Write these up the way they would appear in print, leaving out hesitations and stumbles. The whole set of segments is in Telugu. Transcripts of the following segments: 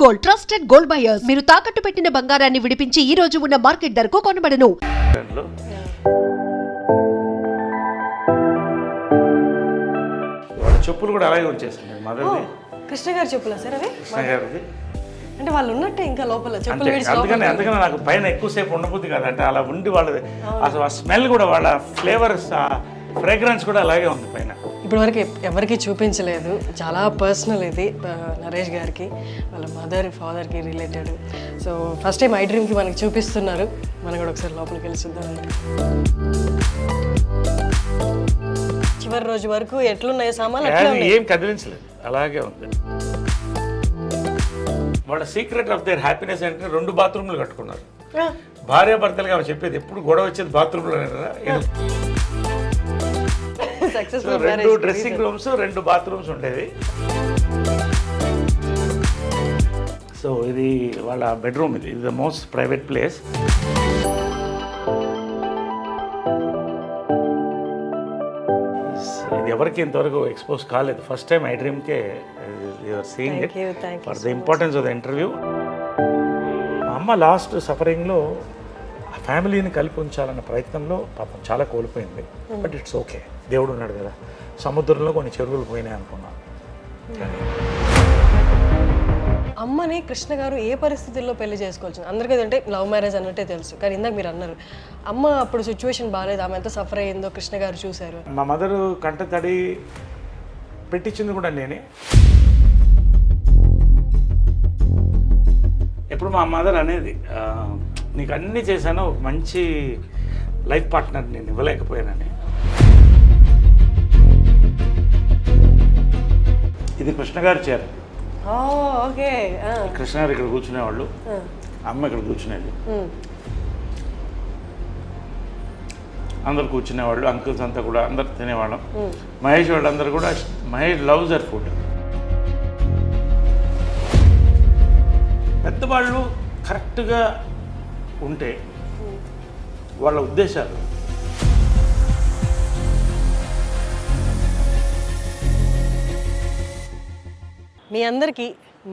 Gold, trusted gold buyers. మీరు తాకట్టు పెట్టిన బంగారాన్ని విడిపించి ఈ రోజు ఉన్న మార్కెట్ ధరకు కొనబడను. చెప్పులు కూడా అలాగే వచ్చేసింది మదర్ది. కృష్ణ గారి చెప్పులా సార్ అవి? కృష్ణ గారిది. అంటే వాళ్ళు ఉన్నట్టే ఇంకా లోపల చెప్పులు అందుకని నాకు పైన ఎక్కువసేపు ఉండబుద్ది కదా, అంటే అలా ఉండి వాళ్ళది అసలు ఆ స్మెల్ కూడా వాళ్ళ ఫ్లేవర్స్ ఫ్రేగ్రెన్స్ కూడా అలాగే ఉంది పైన. ఇప్పటి వరకు ఎవరికి చూపించలేదు, చాలా పర్సనల్ ఇది నరేష్ గారికి వాళ్ళ మదర్ ఫాదర్కి రిలేటెడ్. సో ఫస్ట్ టైం ఐ డ్రీమ్కి మనకి చూపిస్తున్నారు, మనం కూడా ఒకసారి లోపలికి వెళ్ళి చూద్దామండి. చివరి రోజు వరకు ఎట్లున్నాయో సామాన్లు ఏం కదిలించలేదు, అలాగే ఉంది. వాళ్ళ సీక్రెట్ ఆఫ్ దేర్ హ్యాపీనెస్ అంటే 2 బాత్రూమ్లు కట్టుకున్నారు. భార్యాభర్తలుగా చెప్పేది ఎప్పుడు గొడవ వచ్చేది బాత్రూంలో. 2 డ్రెస్సింగ్ రూమ్స్ 2 బాత్రూమ్స్ ఉండేవి. సో ఇది వాళ్ళ బెడ్రూమ్, ఇది ద మోస్ట్ ప్రైవేట్ ప్లేస్. ఇది ఎవరికి ఇంతవరకు ఎక్స్పోజ్ కాలేదు, ఫస్ట్ టైం ఐ డ్రీమ్కే you are seeing it for the importance of the interview. మా అమ్మ లాస్ట్ సఫరింగ్లో ఆ ఫ్యామిలీని కలిపి ఉంచాలన్న ప్రయత్నంలో పాపం చాలా కోల్పోయింది. బట్ ఇట్స్ ఓకే, దేవుడు ఉన్నాడు కదా. సముద్రంలో కొన్ని చెరువులు పోయినాయి అనుకున్నాను. అమ్మని కృష్ణ గారు ఏ పరిస్థితుల్లో పెళ్లి చేసుకోవచ్చు? అందరికీ అంటే లవ్ మ్యారేజ్ అన్నట్టే తెలుసు, కానీ ఇందాక మీరు అన్నారు అమ్మ అప్పుడు సిచ్యువేషన్ బాగాలేదు, ఆమె ఎంత సఫర్ అయ్యిందో కృష్ణ గారు చూశారు. మా మదరు కంట తడి పెట్టించింది కూడా నేనే. ఎప్పుడు మా మదర్ అనేది, నీకు అన్నీ చేశాను, ఒక మంచి లైఫ్ పార్ట్నర్ నేను ఇవ్వలేకపోయానని. ఇది కృష్ణ గారు చీర. ఓకే, కృష్ణ గారు ఇక్కడ కూర్చునేవాళ్ళు, అమ్మ ఇక్కడ కూర్చునేది, అందరు కూర్చునేవాళ్ళు, అంకుల్స్ అంతా కూడా అందరు తినేవాళ్ళం. మహేష్ వాళ్ళందరూ కూడా, మహేష్ లవ్స్ దర్ ఫుడ్. పెద్దవాళ్ళు కరెక్ట్గా ఉంటే వాళ్ళ ఉద్దేశాలు మీ అందరికీ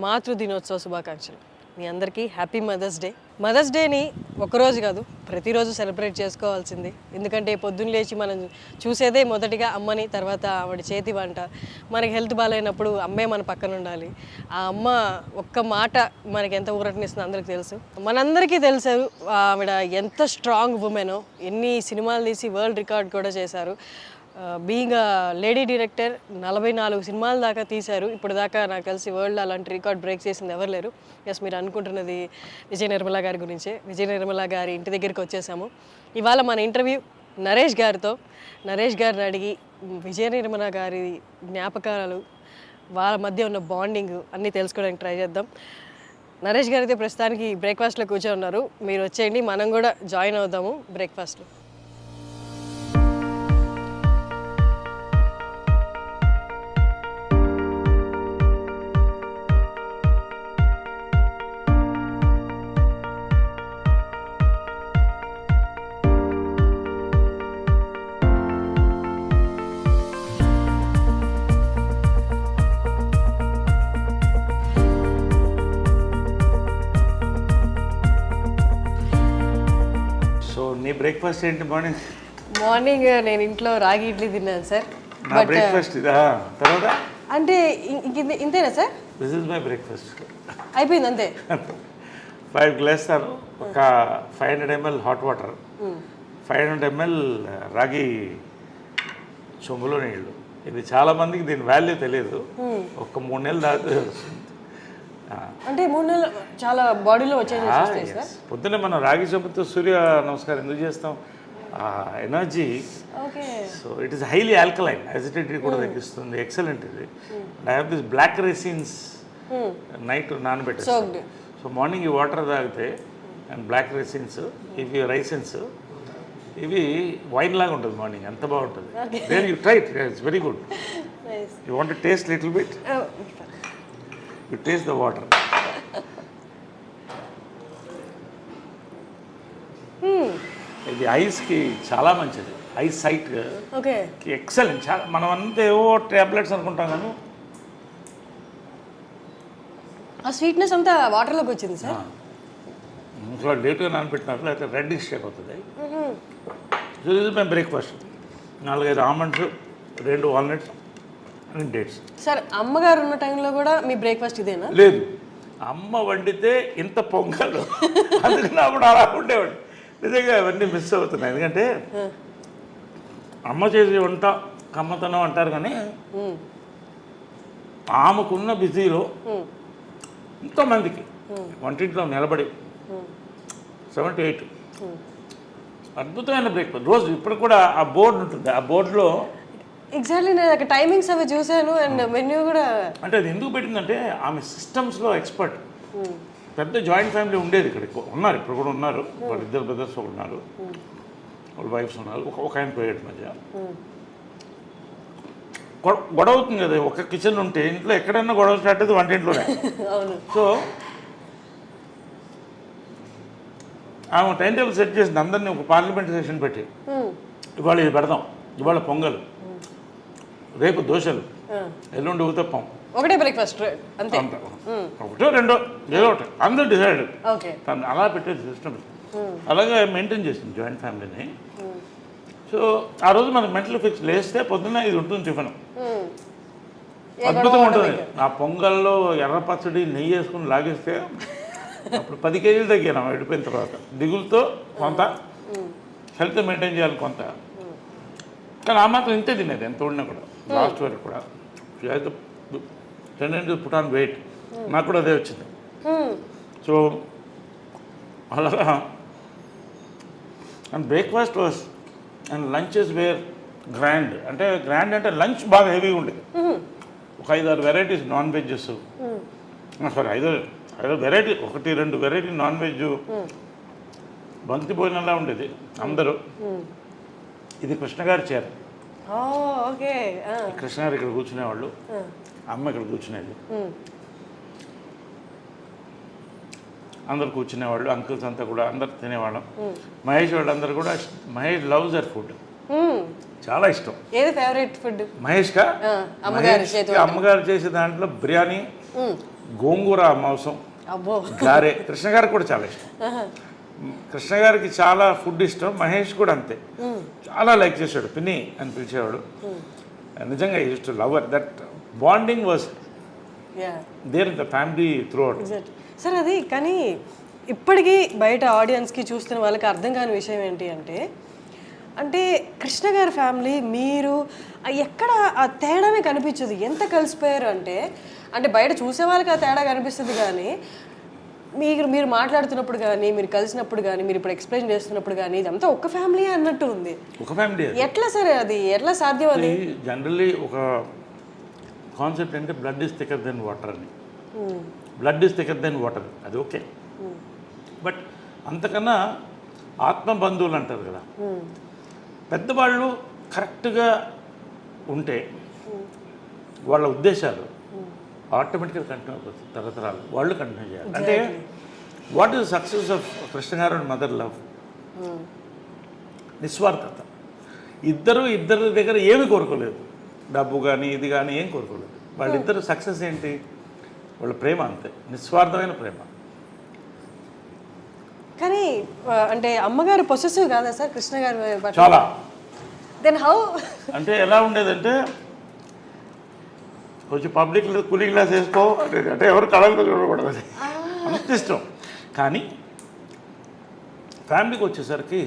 మాతృ దినోత్సవ శుభాకాంక్షలు. మీ అందరికీ హ్యాపీ మదర్స్ డే. మదర్స్ డేని ఒకరోజు కాదు, ప్రతిరోజు సెలబ్రేట్ చేసుకోవాల్సింది. ఎందుకంటే పొద్దున్న లేచి మనం చూసేదే మొదటిగా అమ్మని, తర్వాత ఆవిడ చేతి వంట. మనకి హెల్త్ బాగాలేనప్పుడు అమ్మే మన పక్కన ఉండాలి. ఆ అమ్మ ఒక్క మాట మనకి ఎంత ఊరటనిస్తుందో అందరికీ తెలుసు. మనందరికీ తెలుసు ఆవిడ ఎంత స్ట్రాంగ్ ఉమెనో. ఎన్ని సినిమాలు తీసి వరల్డ్ రికార్డ్ కూడా చేశారు. బీయింగ్ లేడీ డైరెక్టర్ 44 సినిమాల దాకా తీశారు. ఇప్పుడు దాకా నాకు తెలిసి వరల్డ్ అలాంటి రికార్డ్ బ్రేక్ చేసింది ఎవరు లేరు. ఎస్, మీరు అనుకుంటున్నది విజయ నిర్మల గారి గురించే. విజయ నిర్మల గారి ఇంటి దగ్గరికి వచ్చేసాము. ఇవాళ మన ఇంటర్వ్యూ నరేష్ గారితో. నరేష్ గారిని అడిగి విజయ నిర్మల గారి జ్ఞాపకాలు, వాళ్ళ మధ్య ఉన్న బాండింగ్ అన్నీ తెలుసుకోవడానికి ట్రై చేద్దాం. నరేష్ గారు అయితే ప్రస్తుతానికి బ్రేక్ఫాస్ట్లో కూర్చొని ఉన్నారు. మీరు వచ్చేయండి, మనం కూడా జాయిన్ అవుదాము బ్రేక్ఫాస్ట్లో. బ్రేక్ఫాస్ట్ ఏంటి? మార్నింగ్ నేను ఇంట్లో రాగి ఇడ్లీ తిన్నాను సార్. బ్రేక్ఫాస్ట్ ఇదా? తర్వాత అంటే ఇంతేనా sir? This is my breakfast. అయిపోయింది అంతే. 5 గ్లాసులు, ఒక 500 ml హాట్ వాటర్, 500 ml రాగి చెంబులో నీళ్ళు. ఇది చాలా మందికి దీని వాల్యూ తెలియదు. ఒక 3 నెలలు దాకా అంటే 3 నెలలు చాలా బాడీలో వచ్చేది. పొద్దున్నే మనం రాగి చెంబుతో సూర్య నమస్కారం ఎందుకు చేస్తాం? Energy. So it is highly alkaline, acidity కూడా తగ్గిస్తుంది. ఎక్సలెంట్ ఇది. I have this black raisins night నానబెట్టేస్తాను. సో మార్నింగ్ ఈ వాటర్ తాగితే అండ్ బ్లాక్ రైసిన్స్, ఇవి రైసిన్స్, ఇవి వైన్ లాగా ఉంటుంది మార్నింగ్, ఎంత బాగుంటుంది. Then you try it, it's very good. You want to taste little bit? You taste the water. ఇది ఐస్కి చాలా మంచిది, ఐస్ సైట్ ఎక్సలెంట్. చాలా మనం అంతా ఏవో టాబ్లెట్స్ అనుకుంటాం కానీ ఆ స్వీట్నెస్ అంతా వాటర్లోకి వచ్చింది సార్. ఇంకా లేట్గా నానబెట్టినారు లేకపోతే రెడ్డిష్ అయిపోతుంది. సో ఇది మేము breakfast 4-5 almonds, 2 walnuts and dates. Sir అమ్మగారు ఉన్న టైంలో కూడా మీ బ్రేక్ఫాస్ట్ ఇదేనా? లేదు, అమ్మ వండితే ఇంత పొంగలు అందుకని అప్పుడు అలా ఉండేవాడు. నిజంగా అవన్నీ మిస్ అవుతున్నాయి. ఎందుకంటే అమ్మ చేసే వంట కమ్మతనం అంటారు కానీ ఆమెకున్న బిజీలో ఎంతోమందికి వంటింట్లో నిలబడి 7 to 8 అద్భుతమైన బ్రేక్ఫాస్ట్ రోజు. ఇప్పుడు కూడా ఆ బోర్డు ఉంటుంది, ఆ బోర్డులో ఎగ్జాక్ట్లీ నేను అక్కడ టైమింగ్స్ అవి చూశాను అండ్ మెన్యూ కూడా. అంటే అది ఎందుకు పెట్టిందంటే ఆమె సిస్టమ్స్లో ఎక్స్పర్ట్. పెద్ద జాయింట్ ఫ్యామిలీ ఉండేది ఇక్కడ, ఉన్నారు ఇప్పుడు కూడా ఉన్నారు. వాళ్ళు 2 బ్రదర్స్ ఉన్నారు, వాళ్ళ వైఫ్స్ ఉన్నారు, ఒక ఆయన పోయాడు మధ్య. గొడవ అవుతుంది కదా, ఒక కిచెన్ ఉంటే ఇంట్లో ఎక్కడైనా గొడవ స్టార్ట్ అయితే వంటింట్లోనే. సో ఆమె టైం టేబుల్ సెట్ చేసింది అందరినీ, ఒక పార్లమెంట్ సెషన్ పెట్టి ఇవాళ ఇది పెడదాం, ఇవాళ పొంగల్, రేపు దోశలు, ఎల్లుండి ఊతప్పం, ఒకటే బ్రేక్ఫాస్ట్ అంతే, ఒకటో రెండో ఏదో ఒకటి అందరూ డిసైడ్. ఓకే, తను అలా పెట్టేది సిస్టమ్. అలాగే మెయింటైన్ చేసింది జాయింట్ ఫ్యామిలీని. సో ఆ రోజు మనకు మెంటల్ ఫిక్స్ లేస్తే పొద్దున్న ఇది ఉంటుంది టిఫిన్, అద్భుతంగా ఉంటుంది. ఆ పొంగల్లో ఎర్ర పచ్చడి నెయ్యి వేసుకుని లాగేస్తే అప్పుడు 10 కేజీలు తగ్గాను వెళ్ళిపోయిన తర్వాత. దిగులతో కొంత, హెల్త్ మెయింటైన్ చేయాలి కొంత, కానీ ఆ మాత్రం ఇంతే తినేది ఎంత ఉన్నా కూడా. లాస్ట్ వరకు కూడా టెండెన్సీ పుట్ ఆన్ వెయిట్, నాకు కూడా అదే వచ్చింది. సో అలాగా and breakfast was and lunches were grand. అంటే గ్రాండ్ అంటే లంచ్ బాగా హెవీగా ఉండేది. ఒక 5-6 varieties non veggies, sorry 5 variety, 1-2 variety non veg, బంతి భోజనంలా ఉండేది అందరూ. ఇది కృష్ణగారి చీర. కృష్ణగారు ఇక్కడ కూర్చునేవాళ్ళు, అమ్మ ఇక్కడ కూర్చునేది, అందరు కూర్చునేవాళ్ళు, అంకుల్స్ అంతా కూడా అందరు తినేవాళ్ళం. మహేష్ వాళ్ళందరూ కూడా, మహేష్ లవ్స్ దర్ ఫుడ్, చాలా ఇష్టం. ఏది ఫేవరెట్ ఫుడ్ మహేష్గా? అమ్మగారు చేసే దాంట్లో బిర్యానీ, గోంగూర మాంసం, గారే. కృష్ణ గారికి కూడా చాలా ఇష్టం. కృష్ణ గారికి చాలా ఫుడ్ ఇష్టం, మహేష్ కూడా అంతే, చాలా లైక్ చేశాడు. పిన్ని అని పిలిచేవాడు. నిజంగా used to love that bonding was there in the family throughout. Sir అది కానీ ఇప్పటికీ బయట ఆడియన్స్కి చూస్తున్న వాళ్ళకి అర్థం కాని విషయం ఏంటి అంటే కృష్ణ గారి ఫ్యామిలీ మీరు ఎక్కడ ఆ తేడానే కనిపించదు. ఎంత కలిసిపోయారు అంటే బయట చూసే వాళ్ళకి ఆ తేడా కనిపిస్తుంది, కానీ మీరు మాట్లాడుతున్నప్పుడు కానీ, మీరు కలిసినప్పుడు కానీ, మీరు ఇప్పుడు ఎక్స్ప్లెయిన్ చేస్తున్నప్పుడు కానీ ఇదంతా ఒక ఫ్యామిలీ అన్నట్టు ఉంది. ఒక ఫ్యామిలీ ఎట్లా సరే అది ఎట్లా సాధ్యం? అది జనరల్లీ ఒక కాన్సెప్ట్ అంటే blood is thicker than water అని. Blood is thicker than water, అది ఓకే. బట్ అంతకన్నా ఆత్మ బంధువులు అంటారు కదా, పెద్దవాళ్ళు కరెక్ట్గా ఉంటే వాళ్ళ ఉద్దేశాలు ఆటోమేటిక్గా కంటిన్యూ అవుతుంది. తరతరాలు వాళ్ళు కంటిన్యూ చేయాలి. అంటే what is success of Krishna గారు అండ్ మదర్ లవ్? నిస్వార్థత. ఇద్దరి దగ్గర ఏమి కోరుకోలేదు, డబ్బు కానీ ఇది కానీ ఏం కోరుకోలేదు. వాళ్ళిద్దరు సక్సెస్ ఏంటి? వాళ్ళ ప్రేమ, అంతే, నిస్వార్థమైన ప్రేమ. కానీ అంటే అమ్మగారు పొసెసివ్ కాదా సార్ కృష్ణ గారు? చాలా. Then how? అంటే ఎలా ఉండేదంటే కొంచెం పబ్లిక్ కూలింగ్ గ్లాస్ వేసుకో అంటే ఎవరు కళలతో చూడకూడదు, అంత ఇష్టం. కానీ ఫ్యామిలీకి వచ్చేసరికి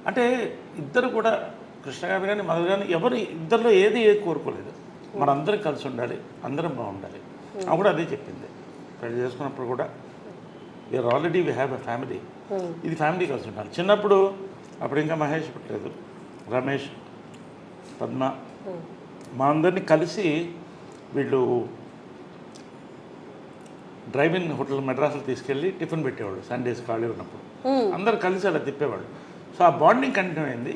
అంటే ఇద్దరు కూడా, కృష్ణ గారు కానీ మదర్ కానీ, ఇద్దరిలో ఏది కోరుకోలేదు. మనందరం కలిసి ఉండాలి, అందరం బాగుండాలి. ఆమె కూడా అదే చెప్పింది. పెళ్లి చేసుకున్నప్పుడు కూడా already we have a family, ఇది ఫ్యామిలీ కలిసి ఉండాలి. చిన్నప్పుడు అప్పుడు ఇంకా మహేష్ పుట్టలేదు, రమేష్, పద్మ, మా అందరినీ కలిసి వీళ్ళు డ్రైవ్-ఇన్ హోటల్ మెడ్రాస్లో తీసుకెళ్ళి టిఫిన్ పెట్టేవాళ్ళు సండేస్ ఖాళీ ఉన్నప్పుడు. అందరు కలిసి అలా తిప్పేవాళ్ళు. సో ఆ బాండింగ్ కంటిన్యూ అయింది.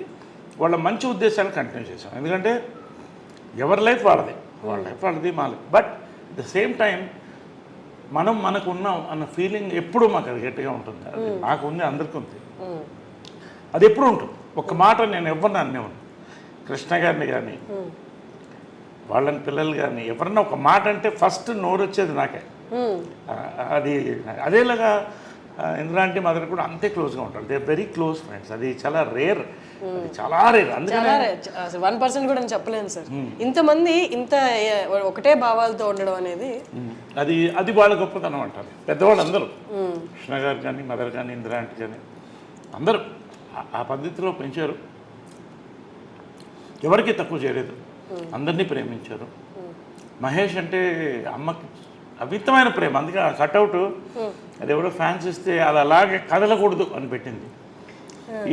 వాళ్ళ మంచి ఉద్దేశాలు కంటిన్యూ చేసాం. ఎందుకంటే ఎవరి లైఫ్ వాళ్ళది, వాళ్ళ లైఫ్ వాళ్ళది, మా life. But at the same time మనకు ఉన్నాం అన్న ఫీలింగ్ ఎప్పుడూ మాకు అది గట్టిగా ఉంటుంది. అది నాకు ఉంది, అందరికీ ఉంది, అది ఎప్పుడు ఉంటుంది. ఒక మాట నేను ఎవరిని అనేవాడిని, కృష్ణ గారిని కానీ వాళ్ళని పిల్లలు కానీ ఎవరన్నా ఒక మాట అంటే ఫస్ట్ నోరు వచ్చేది నాకే. అది అదేలాగా ఇంద్రాంటి మదర్ కూడా అంతే క్లోజ్గా ఉంటారు. They very close friends. అది చాలా రేర్, చాలా రేర్. అందుకని 1% కూడా నేను చెప్పలేను సార్. ఇంతమంది ఇంత ఒకటే భావాలతో ఉండడం అనేది అది వాళ్ళ గొప్పతనం అంటారు పెద్దవాళ్ళు అందరూ. కృష్ణ గారు కానీ, మదర్ కానీ, ఇంద్రాంటి కానీ అందరూ ఆ పద్ధతిలో పెంచారు. ఎవరికి తక్కువ చేయలేదు, అందరినీ ప్రేమించారు. మహేష్ అంటే అమ్మకి అమితమైన ప్రేమ. అందుకే ఆ కట్అవుట్ అది ఎవరో ఫ్యాన్స్ ఇస్తే అది అలాగే కదలకూడదు అని పెట్టింది.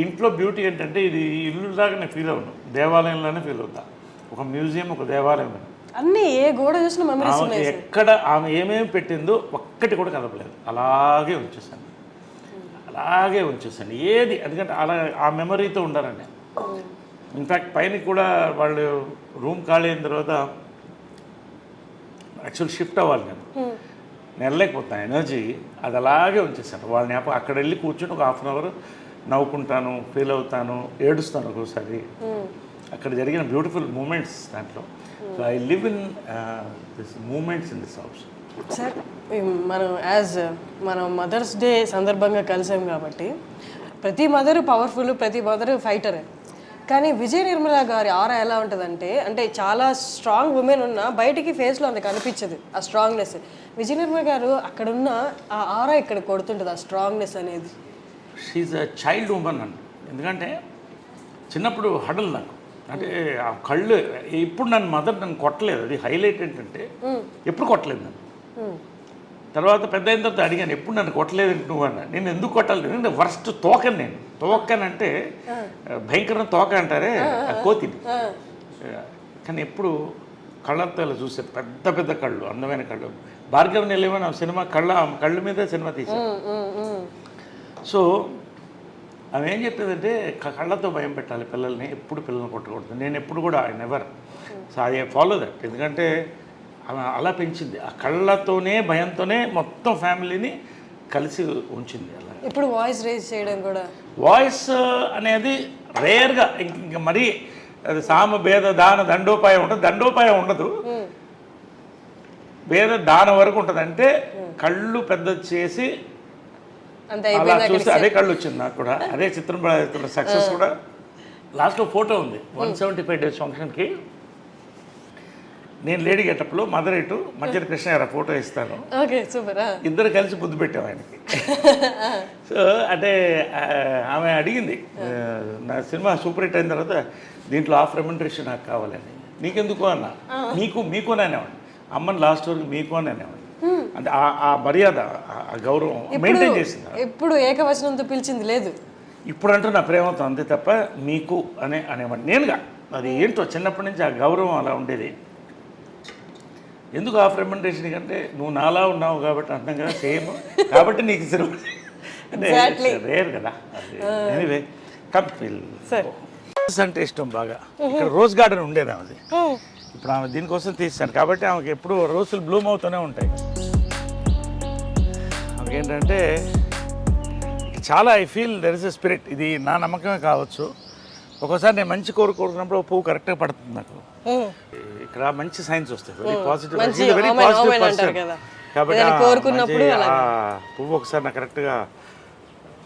ఇంట్లో బ్యూటీ ఏంటంటే ఇది ఇల్లు లాగా నేను ఫీల్ అవ్వను, దేవాలయంలోనే ఫీల్ అవుతా. ఒక మ్యూజియం, ఒక దేవాలయం. అన్నీ ఏ గోడ చూసిన మెమరీస్ ఉన్నాయి. ఎక్కడ ఆమె ఏమేమి పెట్టిందో ఒక్కటి కూడా కదపలేదు, అలాగే ఉంచేసాను, అలాగే ఉంచేసాను ఏది. ఎందుకంటే అలా ఆ మెమరీతో ఉండాలండి. ఇన్ఫ్యాక్ట్ పైన కూడా వాళ్ళు రూమ్ ఖాళీ అయిన తర్వాత యాక్చువల్ షిఫ్ట్ అవ్వాలి, నేను వెళ్ళలేకపోతాను. ఎనర్జీ అది అలాగే ఉంచేసాను. వాళ్ళ జ్ఞాపకం అక్కడ వెళ్ళి కూర్చొని ఒక హాఫ్ అన్ అవర్ నవ్వుకుంటాను, ఫీల్ అవుతాను, ఏడుస్తాను ఒక్కోసారి. అక్కడ జరిగిన బ్యూటిఫుల్ మూమెంట్స్ దాంట్లో. So I live in this moments in this house. Sir మనం మదర్స్ డే సందర్భంగా కలిసాం కాబట్టి ప్రతి మదరు పవర్ఫుల్, ప్రతి మదరు ఫైటరే. కానీ విజయ నిర్మల గారి ఆరా ఎలా ఉంటుందంటే, అంటే చాలా స్ట్రాంగ్ ఉమెన్ ఉన్నా బయటికి ఫేస్లో అంత కనిపించదు ఆ స్ట్రాంగ్నెస్. విజయ నిర్మల గారు అక్కడున్న ఆ ఆరా ఇక్కడ కొడుతుంటుంది, ఆ స్ట్రాంగ్నెస్ అనేది. షీఈ్ అ చైల్డ్ ఉమెన్ అండి. ఎందుకంటే చిన్నప్పుడు హడల్ నాకు, అంటే ఆ కళ్ళు ఇప్పుడు నన్ను కొట్టలేదు. అది హైలైట్ ఏంటంటే ఎప్పుడు కొట్టలేదు నన్ను. తర్వాత పెద్ద అయిన తర్వాత అడిగాను, ఎప్పుడు నన్ను కొట్టలేదు నువ్వు అన్న. నేను ఎందుకు కొట్టాలి? నేను వర్స్ట్ తోకను. నేను తోకనంటే భయంకరం తోక అంటారే, కోతిని. కానీ ఎప్పుడు కళ్ళతో ఇలా చూసే పెద్ద పెద్ద కళ్ళు, అందమైన కళ్ళు. భార్గవ్ నిలయమని ఆ సినిమా కళ్ళ మీద సినిమా తీశాను. సో ఆమె ఏం చెప్పేదంటే కళ్ళతో భయం పెట్టాలి పిల్లల్ని, ఎప్పుడు పిల్లల్ని కొట్టకూడదు. నేను ఎప్పుడు కూడా I never. So I follow that. ఎందుకంటే ఆమె అలా పెంచింది, ఆ కళ్ళతోనే భయంతోనే మొత్తం ఫ్యామిలీని కలిసి ఉంచింది. అలా ఇప్పుడు వాయిస్ రేజ్ చేయడం కూడా, వాయిస్ అనేది రేర్గా, ఇంక మరీ అది సామ భేద దాన దండోపాయం ఉంటుంది. దండోపాయం ఉండదు, భేద దానం వరకు ఉంటుంది. అంటే కళ్ళు పెద్ద చేసి అలా చూస్తే అదే కళ్ళు వచ్చింది నాకు కూడా. అదే చిత్రం సక్సెస్ కూడా. లాస్ట్లో ఫోటో ఉంది 175 days ఫంక్షన్కి. నేను లేడీ గెటప్లో, మదర్ ఇటు, మధ్యలో కృష్ణ గారు ఫోటో ఇస్తాను. ఇద్దరు కలిసి ముద్దు పెట్టాం ఆయనకి. సో అంటే ఆమె అడిగింది, నా సినిమా సూపర్ హిట్ అయిన తర్వాత దీంట్లో ఆఫ్ రెమ్యునరేషన్ నాకు కావాలని. నీకెందుకు అన్న, మీకు అని అనేవాడిని. అమ్మని లాస్ట్ వరకు మీకు అని అనేవాడిని. అంటే ఆ మర్యాద, ఆ గౌరవం మెయింటైన్ చేసింది. ఎప్పుడు ఏకవచనంతో పిలిచింది లేదు. ఇప్పుడు అంటూ నా ప్రేమతో, అంతే తప్ప మీకు అనేవాడిని నేనుగా. అది ఏంటో చిన్నప్పటి నుంచి ఆ గౌరవం అలా ఉండేది. ఎందుకు ఆఫ్ రెమ్యునరేషన్ కంటే నువ్వు నాలా ఉన్నావు కాబట్టి అంటాం కదా, సేమ్ కాబట్టి నీకు సినిమా అంటే రేర్ కదా. ఎనీవే కంపెనీ అంటే ఇష్టం బాగా. ఇక్కడ రోజ్ గార్డెన్ ఉండేది ఆమెది. ఇప్పుడు ఆమె దీనికోసం తీసాను కాబట్టి ఆమెకి ఎప్పుడు రోజులు బ్లూమ్ అవుతూనే ఉంటాయి. ఆమెకి ఏంటంటే చాలా I feel there is a spirit. ఇది నా నమ్మకమే కావచ్చు. ఒక్కోసారి నేను మంచి కోరుకున్నప్పుడు పువ్వు కరెక్ట్గా పడుతుంది నాకు. ఇక్కడ మంచి సైన్స్ వస్తాయి, very positive, very positive person. కాబట్టి పువ్వు ఒకసారి నాకు కరెక్ట్గా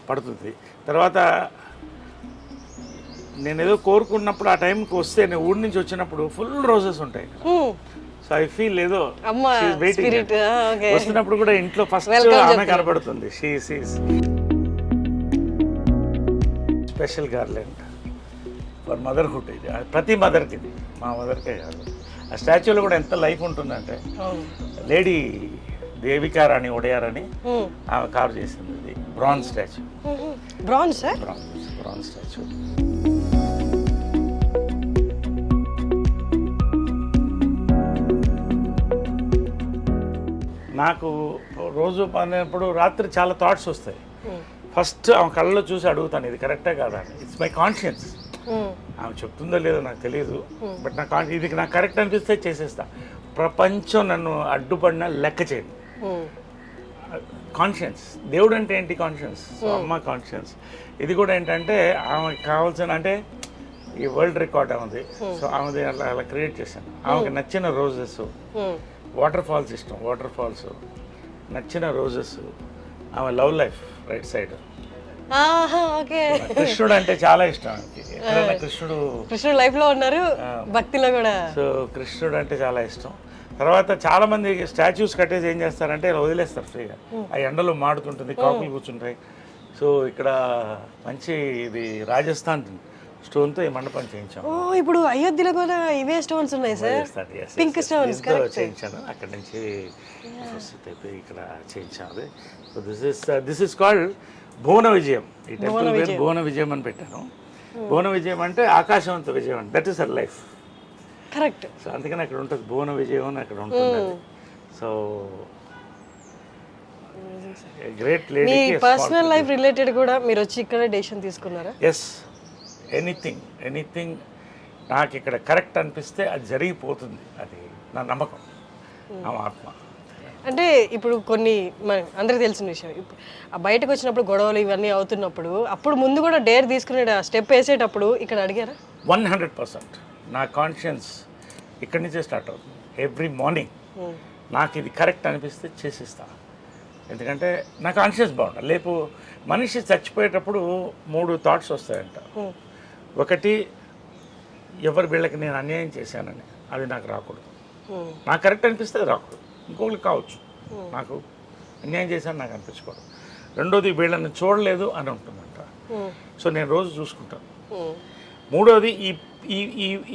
పడుతుంది. తర్వాత నేను ఏదో కోరుకున్నప్పుడు ఆ టైంకి వస్తే, నేను ఊరి నుంచి వచ్చినప్పుడు ఫుల్ రోజెస్ ఉంటాయి. సో ఐ ఫీల్ ఏదో వెయిటింగ్. వస్తున్నప్పుడు కూడా ఇంట్లో ఫస్ట్ ఆమె కనబడుతుంది. Special garland for motherhood. ఇది ప్రతి మదర్కి, ఇది మా మదర్కే కాదు. ఆ స్టాచ్యూలో కూడా ఎంత లైఫ్ ఉంటుందంటే, లేడీ దేవికా రాణి ఒడయార్ అని ఆమె కార్వ్ చేసింది. ఇది బ్రాంజ్ స్టాచ్యూ. Bronze statue. నాకు రోజు పడినప్పుడు రాత్రి చాలా థాట్స్ వస్తాయి. ఫస్ట్ ఆమె కళ్ళలో చూసి అడుగుతాను, ఇది కరెక్టే కాదా అని. It's my conscience. ఆమె చెప్తుందో లేదో నాకు తెలియదు, బట్ ఇది నాకు కరెక్ట్ అనిపిస్తే చేసేస్తా. ప్రపంచం నన్ను అడ్డుపడినా లెక్క చేయండి. కాన్షియన్స్. దేవుడు అంటే ఏంటి? కాన్షియన్స్. సో అమ్మ కాన్షియన్స్. ఇది కూడా ఏంటంటే ఆమెకి కావాల్సిన, అంటే ఈ వరల్డ్ రికార్డ్ ఆమెది. సో ఆమెది అలా క్రియేట్ చేశాను. ఆమెకి నచ్చిన రోజెస్, వాటర్ ఫాల్స్ ఇష్టం. వాటర్ ఫాల్స్ నచ్చిన రోజెస్, ఆమె love life right side. Okay. కృష్ణుడు అంటే చాలా ఇష్టం ఆమెకి. ఎక్కడైనా కృష్ణుడు లైఫ్లో ఉన్నారు, భక్తిలో కూడా. సో కృష్ణుడు అంటే చాలా ఇష్టం. తర్వాత చాలా మంది స్టాచ్యూస్ కట్టేసి ఏం చేస్తారంటే ఇలా వదిలేస్తారు ఫ్రీగా. ఆ ఎండలో మాడుతుంటుంది, కాకులు కూర్చుంటాయి. సో ఇక్కడ మంచి ఇది రాజస్థాన్ స్టోన్తో ఈ మండపం చేయించాము. ఇప్పుడు అయోధ్యలో కూడా ఇవే స్టోన్స్ ఉన్నాయి సార్, పింక్ స్టోన్స్ చేయించాను. అక్కడ నుంచి ఇక్కడ చేయించాము. సో దిస్ ఇస్ కాల్డ్ భువన విజయం. ఈ టెంపుల్ పేరు భువన విజయం అని పెట్టాను. భువన విజయం అంటే ఆకాశవంత విజయం అంటే that is our life. Correct. So అందుకని అక్కడ ఉంటుంది భువన విజయం అని అక్కడ ఉంటుంది. So great lady. మీ పర్సనల్ లైఫ్ రిలేటెడ్ కూడా మీరు వచ్చి ఇక్కడ డెసిషన్ తీసుకున్నారా? ఎస్, ఎనీథింగ్ నాకు ఇక్కడ కరెక్ట్ అనిపిస్తే అది జరిగిపోతుంది. అది నా నమ్మకం, నా ఆత్మ. అంటే ఇప్పుడు కొన్ని అందరికి తెలిసిన విషయం, బయటకు వచ్చినప్పుడు గొడవలు ఇవన్నీ అవుతున్నప్పుడు అప్పుడు ముందు కూడా డేర్ తీసుకునే స్టెప్ వేసేటప్పుడు ఇక్కడ అడిగారా? 100% నా కాన్షియన్స్ ఇక్కడి నుంచే స్టార్ట్ అవుతుంది. ఎవ్రీ మార్నింగ్ నాకు ఇది కరెక్ట్ అనిపిస్తే చేసేస్తా. ఎందుకంటే నా కాన్షియస్ బాగుండాలి. లేపు మనిషి చచ్చిపోయేటప్పుడు 3 థాట్స్ వస్తాయంట. ఒకటి, ఎవరు వీళ్ళకి నేను అన్యాయం చేశానని, అది నాకు రాకూడదు. నాకు కరెక్ట్ అనిపిస్తే అది రాకూడదు. ఇంకొకరికి కావచ్చు నాకు అన్యాయం చేశాను నాకు అనిపించుకోవడం. రెండోది, వీళ్ళని చూడలేదు అని ఉంటుందంట. సో నేను రోజు చూసుకుంటాను. మూడోది,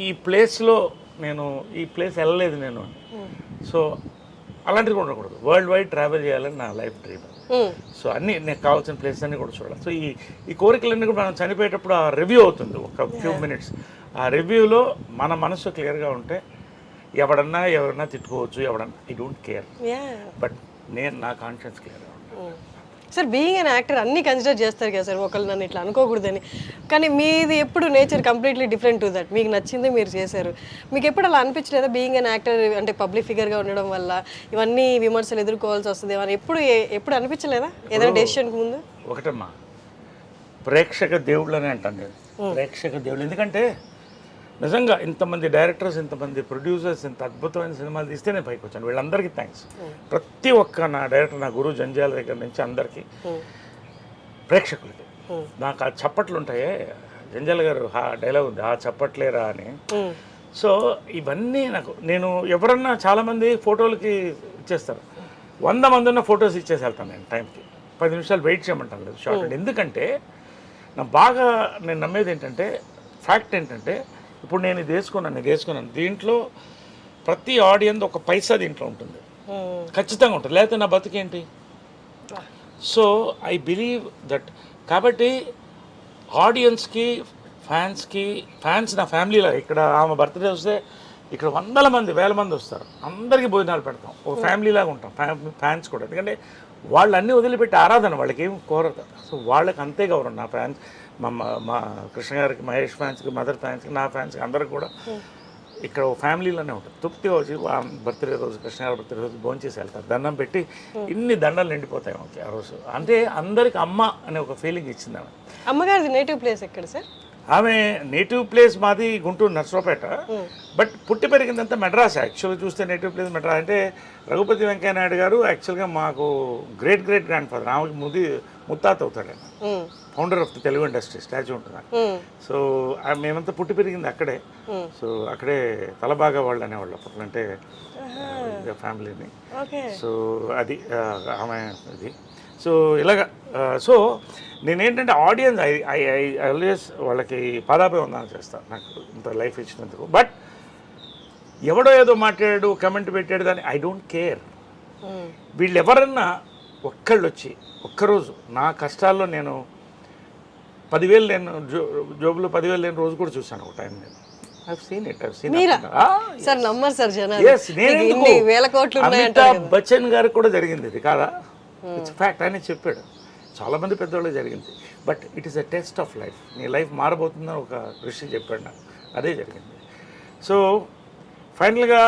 ఈ ప్లేస్లో నేను ఈ ప్లేస్ వెళ్ళలేదు నేను అని. సో అలాంటివి కూడా ఉండకూడదు. వరల్డ్ వైడ్ ట్రావెల్ చేయాలని నా లైఫ్ డ్రీమ్. సో అన్నీ నాకు కావాల్సిన ప్లేసెస్ అన్నీ కూడా చూడాలి. సో ఈ కోరికలన్నీ కూడా మనం చనిపోయేటప్పుడు ఆ రివ్యూ అవుతుంది ఒక ఫ్యూ మినిట్స్. ఆ రివ్యూలో మన మనసు క్లియర్గా ఉంటే ఎవరన్నా తిట్టుకోవచ్చు, ఐ డోంట్ కేర్. బట్ నేను నా కాన్షియన్స్ క్లియర్గా ఉంటాను. సార్, బీయింగ్ అన్ యాక్టర్ అన్నీ కన్సిడర్ చేస్తారు కదా సార్, ఒకళ్ళు నన్ను ఇట్లా అనుకోకూడదని. కానీ మీది ఎప్పుడు nature completely different to that. మీకు నచ్చింది మీరు చేశారు. మీకు ఎప్పుడు అలా అనిపించలేదా బీయింగ్ అన్ యాక్టర్ అంటే పబ్లిక్ ఫిగర్గా ఉండడం వల్ల ఇవన్నీ విమర్శలు ఎదుర్కోవాల్సి వస్తుంది అని ఎప్పుడు అనిపించలేదా ఏదైనా డెసిషన్కి ముందు? ఒకటమ్మా, ప్రేక్షక దేవుళ్ళు అని అంటాను నేను. ప్రేక్షక దేవుళ్ళు ఎందుకంటే నిజంగా ఇంతమంది డైరెక్టర్స్, ఇంతమంది ప్రొడ్యూసర్స్, ఇంత అద్భుతమైన సినిమాలు తీస్తే నేను పైకి వచ్చాను. వీళ్ళందరికీ థ్యాంక్స్. ప్రతి ఒక్క నా డైరెక్టర్, నా గురువు జంజాల దగ్గర నుంచి అందరికీ, ప్రేక్షకులకి. నాకు ఆ చప్పట్లు ఉంటాయే, జంజాల గారు డైలాగ్ ఉంది, ఆ చప్పట్లేరా అని. సో ఇవన్నీ నేను ఎవరన్నా చాలామంది ఫోటోలకి ఇచ్చేస్తారు. 100 మంది ఉన్న ఫొటోస్ ఇచ్చేసి వెళ్తాను నేను టైంకి. 10 నిమిషాలు వెయిట్ చేయమంటాను లేదు షార్ట్. ఎందుకంటే నేను నమ్మేది ఏంటంటే, ఫ్యాక్ట్ ఏంటంటే, ఇప్పుడు నేను ఇది వేసుకున్నాను. దీంట్లో ప్రతి ఆడియన్స్ ఒక పైసా దీంట్లో ఉంటుంది, ఖచ్చితంగా ఉంటుంది. లేకపోతే నా బతుకేంటి? So I believe that. కాబట్టి ఆడియన్స్కి, ఫ్యాన్స్ నా ఫ్యామిలీలో. ఇక్కడ ఆమె బర్త్డే వస్తే ఇక్కడ 100 మంది, 1000 మంది వస్తారు. అందరికీ భోజనాలు పెడతాం, ఒక ఫ్యామిలీలాగా ఉంటాం. ఫ్యాన్స్ కూడా, ఎందుకంటే వాళ్ళు అన్నీ వదిలిపెట్టి ఆరాధన, వాళ్ళకి ఏం కోరదు. సో వాళ్ళకి అంతే గౌరవం. నా ఫ్యాన్స్, మా కృష్ణ గారికి, మహేష్ ఫ్యాన్స్కి, మదర్ ఫ్యాన్స్కి, నా ఫ్యాన్స్కి, అందరికి కూడా ఇక్కడ ఒక ఫ్యామిలీలోనే ఉంటుంది. తృప్తిగా వచ్చి బర్త్డే రోజు, కృష్ణ గారి బర్త్డే రోజు భోంచేసి వెళ్తారు. దండం పెట్టి ఇన్ని దండలు నిండిపోతాయి ఓకే ఆ రోజు. అంటే అందరికి అమ్మ అనే ఒక ఫీలింగ్ ఇచ్చింది ఆమె. అమ్మగారిది నేటివ్ ప్లేస్ ఎక్కడ సార్? ఆమె నేటివ్ ప్లేస్ మాది గుంటూరు నర్సరావుపేట. బట్ పుట్టి పెరిగిందంతా మెడ్రాస్. యాక్చువల్గా చూస్తే నేటివ్ ప్లేస్ మెడ్రాస్. అంటే రఘుపతి వెంకయ్య నాయుడు గారు యాక్చువల్గా మాకు గ్రేట్ గ్రాండ్ ఫాదర్. ఆమెకి ముత్తాత అవుతాడు ఆయన, founder of the Telugu industry. Statue ఉంటుంది. సో మేమంతా పుట్టి పెరిగింది అక్కడే. సో అక్కడే తలబాగా వాళ్ళు అనేవాళ్ళు అప్పట్లో, అంటే ఫ్యామిలీని. సో అది ఆమె ఇది. సో ఇలాగా. సో నేనేంటంటే ఆడియన్స్ ఐ ఆల్వేస్ వాళ్ళకి పాదాభివందనం చేస్తాను, నాకు ఇంత లైఫ్ ఇచ్చినందుకు. బట్ ఎవడో ఏదో మాట్లాడాడు, కమెంట్ పెట్టాడు, దాన్ని ఐ డోంట్ కేర్. వీళ్ళు ఎవరన్నా ఒక్కళ్ళు వచ్చి ఒక్కరోజు నా కష్టాల్లో, నేను 10,000 లేను జోబులో 10,000 లేని రోజు కూడా చూశాను ఒక టైం. నేను అమితాబ్ బచ్చన్ గారికి కూడా జరిగింది ఇది కాదా? It's fact. ఆయన చెప్పాడు, చాలామంది పెద్దవాళ్ళకి జరిగింది. But it is a test of life. నీ లైఫ్ మారబోతుందని ఒక ఋషి చెప్పాడు నాకు, అదే జరిగింది. సో ఫైనల్గా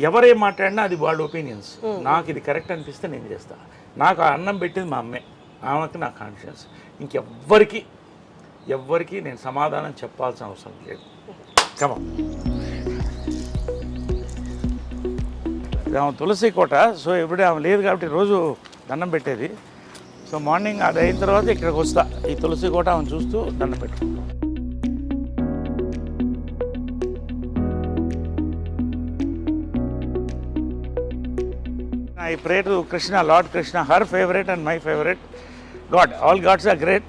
ఎవరేం మాట్లాడినా అది వాళ్ళ ఒపీనియన్స్. నాకు ఇది కరెక్ట్ అనిపిస్తే నేను చేస్తాను. నాకు ఆ అన్నం పెట్టింది మా అమ్మే, ఆమెకి నా కాన్షియన్స్. ఎవ్వరికి నేను సమాధానం చెప్పాల్సిన అవసరం లేదు. కమా ఇది ఆమె తులసి కోట. సో ఎప్పుడే ఆమె లేదు కాబట్టి రోజు దండం పెట్టేది. సో మార్నింగ్ అది అయిన తర్వాత ఇక్కడికి వస్తా, ఈ తులసి కోట ఆమె చూస్తూ దండం పెట్టు. I pray to Krishna, Lord Krishna, her favorite and my favorite God. All gods are great.